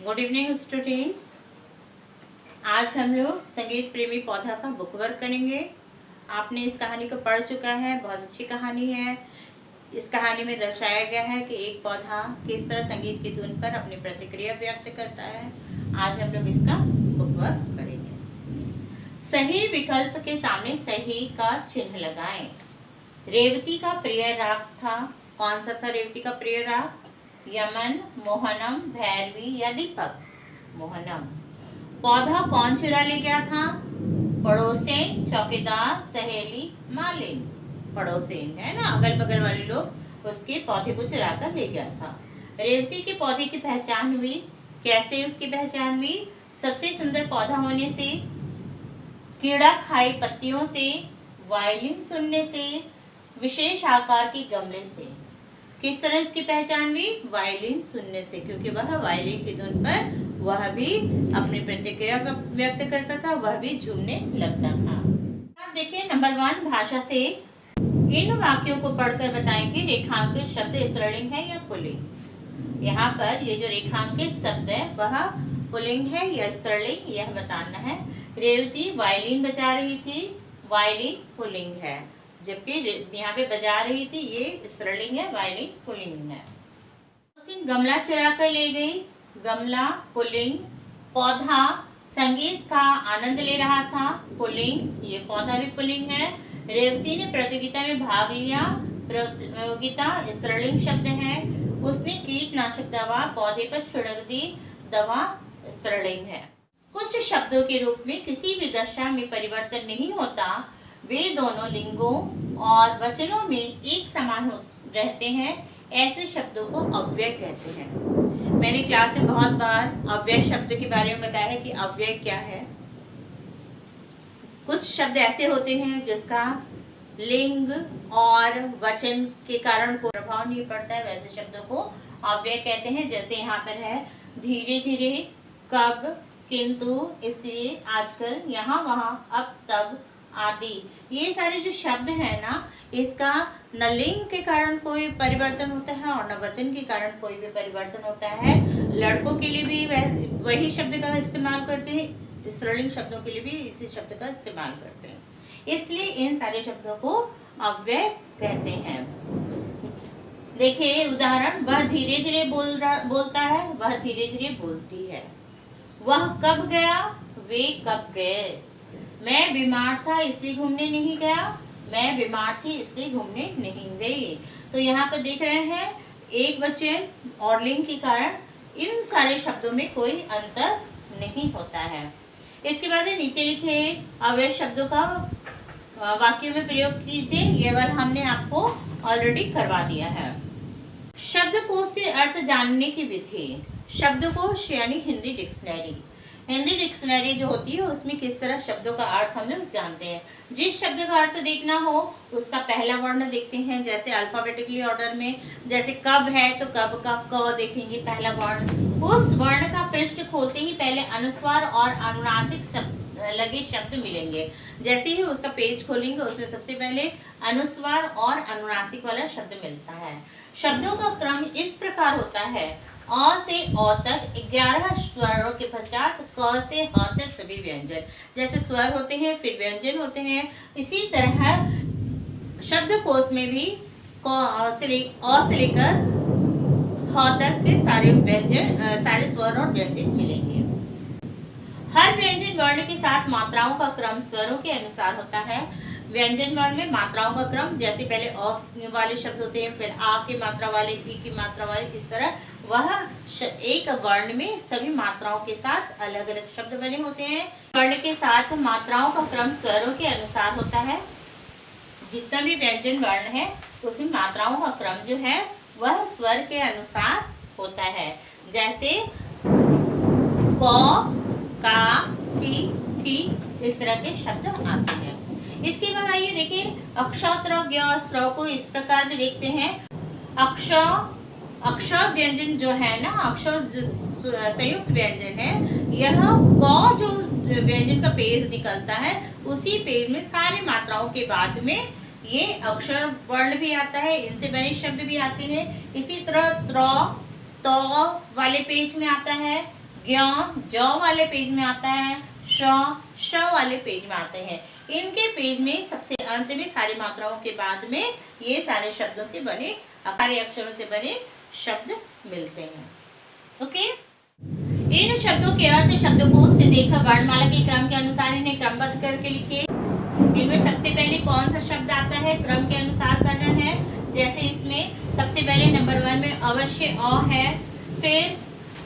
Good evening students. आज हम लोग संगीत प्रेमी पौधा का बुक वर्क करेंगे। आपने इस कहानी को पढ़ चुका है, बहुत अच्छी कहानी है। इस कहानी में दर्शाया गया है कि एक पौधा किस तरह संगीत की धुन पर अपनी प्रतिक्रिया व्यक्त करता है। आज हम लोग इसका बुक वर्क करेंगे। सही विकल्प के सामने सही का चिन्ह लगाएं। रेवती का प्रिय राग था। कौन सा था रेवती का प्रिय राग? यमन, मोहनम, भैरवी या दीपक? मोहनम। पौधा कौन चुरा ले गया था? पड़ोसिन, चौकीदार, सहेली, मालिन। पड़ोसिन है ना, अगल बगल वाले लोग उसके पौधे को चुरा कर ले गया था। रेवती के पौधे की पहचान हुई। कैसे उसकी पहचान हुई? सबसे सुंदर पौधा होने से, कीड़ा खाई पत्तियों से, वायलिन सुनने से, विशेष आकार की गमले से। किस तरह इसकी पहचान हुई? वायलिन सुनने से, क्योंकि वह वायलिन की धुन पर वह भी अपनी प्रतिक्रिया व्यक्त करता था, वह भी झूमने लगता था। आप देखिए नंबर 1 भाषा से इन वाक्यों को पढ़कर बताएं कि रेखांकित शब्द स्त्रीलिंग है या पुल्लिंग। यहाँ पर ये जो रेखांकित शब्द है वह पुल्लिंग है या स्त्रीलिंग, यह बताना है। रेवती वायलिन बजा रही थी, वायलिन पुल्लिंग है, जबकि यहाँ पे बजा रही थी ये स्त्रीलिंग है, वायलिन पुल्लिंग है। गमला चुरा कर ले गई, गमला पुल्लिंग। पौधा संगीत का आनंद ले रहा था, पुल्लिंग, ये पौधा भी पुल्लिंग है। रेवती ने प्रतियोगिता में भाग लिया, प्रतियोगिता स्त्रीलिंग शब्द है। उसने कीटनाशक दवा पौधे पर छिड़क दी, दवा स्त्रीलिंग है। कुछ शब्दों के रूप में किसी भी दशा में परिवर्तन नहीं होता, वे दोनों लिंगों और वचनों में एक समान रहते हैं, ऐसे शब्दों को अव्यय कहते हैं। मैंने क्लास में बहुत बार अव्यय शब्द के बारे में बताया है कि अव्यय क्या है। कुछ शब्द ऐसे होते हैं जिसका लिंग और वचन के कारण कोई प्रभाव नहीं पड़ता है, वैसे शब्दों को अव्यय कहते हैं। जैसे यहाँ पर है धीरे धीरे, कब, किंतु, इसलिए, आजकल, यहाँ वहाँ, अब तब आदि। ये सारे जो शब्द है ना, इसका न लिंग के कारण कोई परिवर्तन होता है और न वचन के कारण कोई भी परिवर्तन होता है। लड़कों के लिए भी वही शब्द का इस्तेमाल करते हैं, स्त्रीलिंग शब्दों के लिए भी इसी शब्द का इस्तेमाल करते हैं, इसलिए इन सारे शब्दों को अव्यय कहते हैं। देखिए उदाहरण, वह धीरे धीरे बोलता है, वह धीरे धीरे बोलती है। वह कब गया, वे कब गए। मैं बीमार था इसलिए घूमने नहीं गया, मैं बीमार थी इसलिए घूमने नहीं गई। तो यहाँ पर देख रहे हैं एक वचन और लिंग के कारण इन सारे शब्दों में कोई अंतर नहीं होता है। इसके बाद नीचे लिखे अव्यय शब्दों का वाक्यों में प्रयोग कीजिए। ये वाला हमने आपको ऑलरेडी करवा दिया है। शब्दकोश से अर्थ जानने की विधि। शब्दकोश यानी हिंदी डिक्शनरी। हिंदी डिक्शनरी जो होती है उसमें किस तरह शब्दों का अर्थ हम लोग जानते हैं। जिस शब्द का अर्थ देखना हो उसका पहला वर्ण देखते हैं, जैसे अल्फाबेटिकली ऑर्डर में, जैसे कब है तो कब का क देखेंगे पहला वर्ण। उस वर्ण का पृष्ठ खोलते ही पहले अनुस्वार और अनुनासिक लगे शब्द मिलेंगे। जैसे ही उसका पेज खोलेंगे उसमें सबसे पहले अनुस्वार और अनुनासिक वाला शब्द मिलता है। शब्दों का क्रम इस प्रकार होता है, अ से अ तक 11 स्वरों के पश्चात क से ह तक सभी व्यंजन। जैसे स्वर होते हैं फिर व्यंजन होते हैं, इसी तरह शब्दकोश में भी अ से लेकर ह तक के सारे व्यंजन, सारे स्वर और व्यंजन मिलेंगे। हर व्यंजन वर्ण के साथ मात्राओं का क्रम स्वरों के अनुसार होता है। व्यंजन वर्ण में मात्राओं का क्रम, जैसे पहले अ वाले शब्द होते हैं, फिर आ की मात्रा वाले, ई की मात्रा वाले, इस तरह वह एक वर्ण में सभी मात्राओं के साथ अलग अलग शब्द बने होते हैं। वर्ण के साथ मात्राओं का क्रम स्वरों के अनुसार होता है। जितना भी व्यंजन वर्ण है उसमें मात्राओं का क्रम जो है वह स्वर के अनुसार होता है। जैसे क, का, की, थी, इस तरह के शब्द आते हैं। इसके बाद आइए देखिए अक्षर स्वर को इस प्रकार भी देखते हैं। अक्षर व्यंजन जो है ना, अक्षर संयुक्त व्यंजन है, यह क जो व्यंजन का पेज निकलता है उसी पेज में सारी मात्राओं के बाद में ये अक्षर वर्ण भी आता है, इनसे बने शब्द भी आते हैं। इसी तरह त्र, त वाले पेज में आता है, ज्ञ ज वाले पेज में आता है, श वाले पेज में आते हैं। इनके पेज में सबसे अंत में सारी मात्राओं के बाद में ये सारे शब्दों से बने, सारे अक्षरों से बने शब्द मिलते हैं। ओके, इन शब्दों के अर्थ शब्दकोश से देखकर वर्णमाला के क्रम के अनुसार इन्हें क्रमबद्ध करके लिखिए। इनमें सबसे पहले कौन सा शब्द आता है, क्रम के अनुसार करना है। जैसे इसमें सबसे पहले नंबर 1 में अवश्य अ है, फिर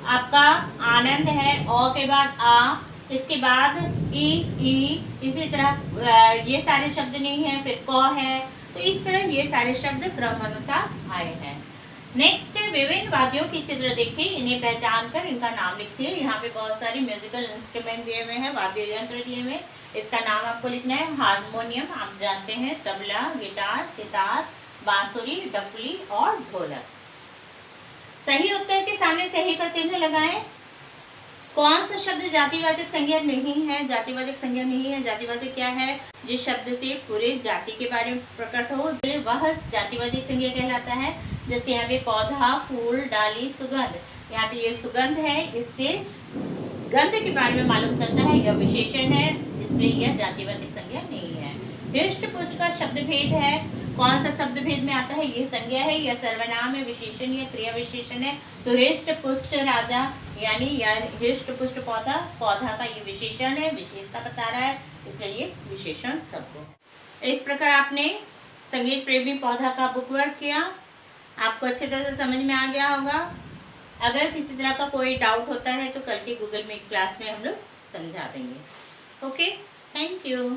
आपका आनंद है, अ के बाद आ, इसके बाद ई, इसी तरह ये सारे शब्द नहीं है, फिर क है। तो इस तरह ये सारे शब्द क्रम अनुसार आए हैं। नेक्स्ट है विभिन्न वाद्यों की चित्र देखिए, इन्हें पहचान कर इनका नाम लिखिए। यहाँ पे बहुत सारे म्यूजिकल इंस्ट्रूमेंट दिए हुए हैं, वाद्य यंत्र दिए हुए। इसका नाम आपको लिखना है। हारमोनियम आप जानते हैं, तबला, गिटार, सितार, बांसुरी, डफली और ढोलक। सही उत्तर के सामने सही का चिन्ह लगाएं। कौन सा शब्द जातिवाचक संज्ञा नहीं है? जातिवाचक संज्ञा नहीं है। जातिवाचक क्या है? जिस शब्द से पूरे जाति के बारे में प्रकट हो वह जातिवाचक संज्ञा कहलाता है। जैसे यहाँ पे पौधा, फूल, डाली, सुगंध। यहाँ पे ये सुगंध है, इससे गंध के बारे में मालूम चलता है, यह विशेषण है, इसलिए यह जातिवाचक संज्ञा नहीं है। हृष्ट पुष्ट का शब्द भेद है। कौन सा शब्द भेद में आता है? ये संज्ञा है या सर्वनाम है, विशेषण या क्रिया विशेषण है। तो हृष्ट पुष्ट राजा यानी हृष्ट पुष्ट पौधा, पौधा का ये विशेषण है, विशेषता बता रहा है, इसलिए ये विशेषण शब्द है। इस प्रकार आपने संगीत प्रेमी पौधा का बुक वर्क किया, आपको अच्छी तरह से समझ में आ गया होगा। अगर किसी तरह का कोई डाउट होता है तो कल की गूगल मीट क्लास में हम लोग समझा देंगे। Okay, thank you.